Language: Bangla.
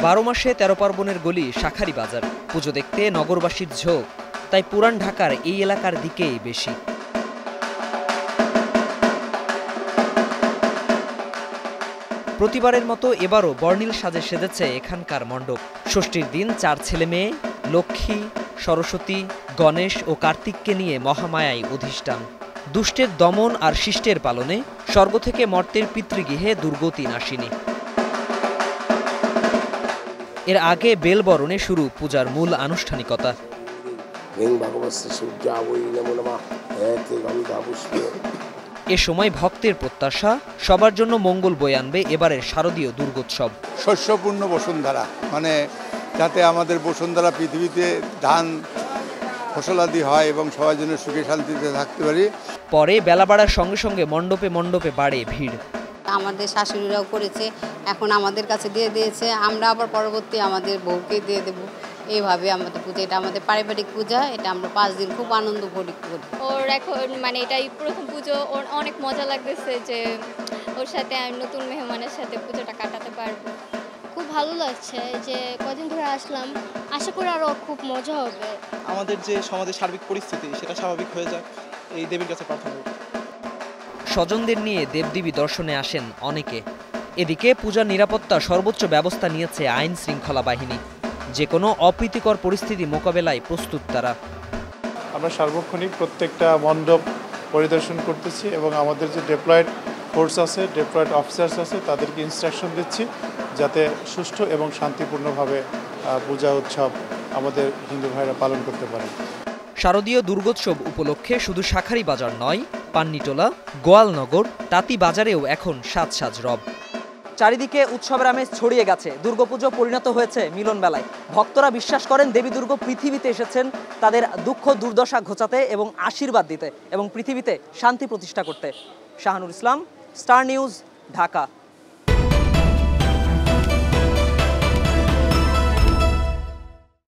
12 মাসে 13 পার্বণের গলি শাঁখারী বাজার। পুজো দেখতে নগরবাসীর ঝোঁক তাই পুরান ঢাকার এই এলাকার দিকেই বেশি। প্রতিবারের মতো এবারও বর্ণিল সাজে সেজেছে এখানকার মণ্ডপ। ষষ্ঠীর দিন 4 ছেলে মেয়ে লক্ষ্মী, সরস্বতী, গণেশ ও কার্তিককে নিয়ে মহামায়ায় অধিষ্ঠান। দুষ্টের দমন আর শিষ্টের পালনে স্বর্গ থেকে মর্তের পিতৃগৃহে দুর্গতি নাশিনী। এর আগে বেলবরণে শুরু পূজার মূল আনুষ্ঠানিকতা। এ সময় ভক্তের প্রত্যাশা, সবার জন্য মঙ্গল বয়ে আনবে এবারের শারদীয় দুর্গোৎসব। শস্যপূর্ণ বসুন্ধরা, মানে যাতে আমাদের বসুন্ধরা পৃথিবীতে ধান ফসলাদি হয় এবং সবার জন্য সুখে শান্তিতে থাকতে পারি। পরে বেলা বাড়ার সঙ্গে সঙ্গে মণ্ডপে মণ্ডপে বাড়ে ভিড়। আমাদের শাশুড়িরাও করেছে, এখন আমাদের কাছে দিয়ে দিয়েছে, আমরা আবার পরবর্তী আমাদের বউকে দিয়ে দেব। এইভাবে আমাদের পূজা, এটা আমাদের পারিবারিক পূজা, এটা আমরা 5 দিন খুব আনন্দ করি। ওর এখন মানে এটাই প্রথম পুজো, ওর অনেক মজা লাগতেছে যে ওর সাথে আমি নতুন মেহমানের সাথে পুজোটা কাটাতে পারবো। খুব ভালো লাগছে যে কদিন ধরে আসলাম, আশা করি আরও খুব মজা হবে। আমাদের যে সমাজের সার্বিক পরিস্থিতি সেটা স্বাভাবিক হয়ে যাক, এই দেবীর কাছে প্রার্থনা করি। স্বজনদের নিয়ে দেবদেবী দর্শনে আসেন অনেকে। এদিকে পূজার নিরাপত্তা সর্বোচ্চ ব্যবস্থা নিয়েছে আইন শৃঙ্খলা বাহিনী। যে কোনো অপ্রীতিকর পরিস্থিতি মোকাবেলায় প্রস্তুত তারা। আমরা সার্বক্ষণিক প্রত্যেকটা মণ্ডপ পরিদর্শন করতেছি এবং আমাদের যে ডিপ্লয়েড ফোর্স আছে, ডিপ্লয়েড অফিসার্স আছে, তাদেরকে ইনস্ট্রাকশন দিচ্ছি যাতে সুষ্ঠু এবং শান্তিপূর্ণভাবে পূজা উৎসব আমাদের হিন্দু ভাইরা পালন করতে পারে। শারদীয় দুর্গোৎসব উপলক্ষে শুধু শাঁখারী বাজার নয়, পান্নিটোলা, গোয়ালনগর, তাঁতি বাজারেও এখন সাজ সাজ রব। চারিদিকে উৎসবের আমেজ ছড়িয়ে গেছে। দুর্গাপুজো পরিণত হয়েছে মিলন মেলায়। ভক্তরা বিশ্বাস করেন দেবী দুর্গা পৃথিবীতে এসেছেন তাদের দুঃখ দুর্দশা ঘোচাতে এবং আশীর্বাদ দিতে এবং পৃথিবীতে শান্তি প্রতিষ্ঠা করতে। শাহানুর ইসলাম, স্টার নিউজ, ঢাকা।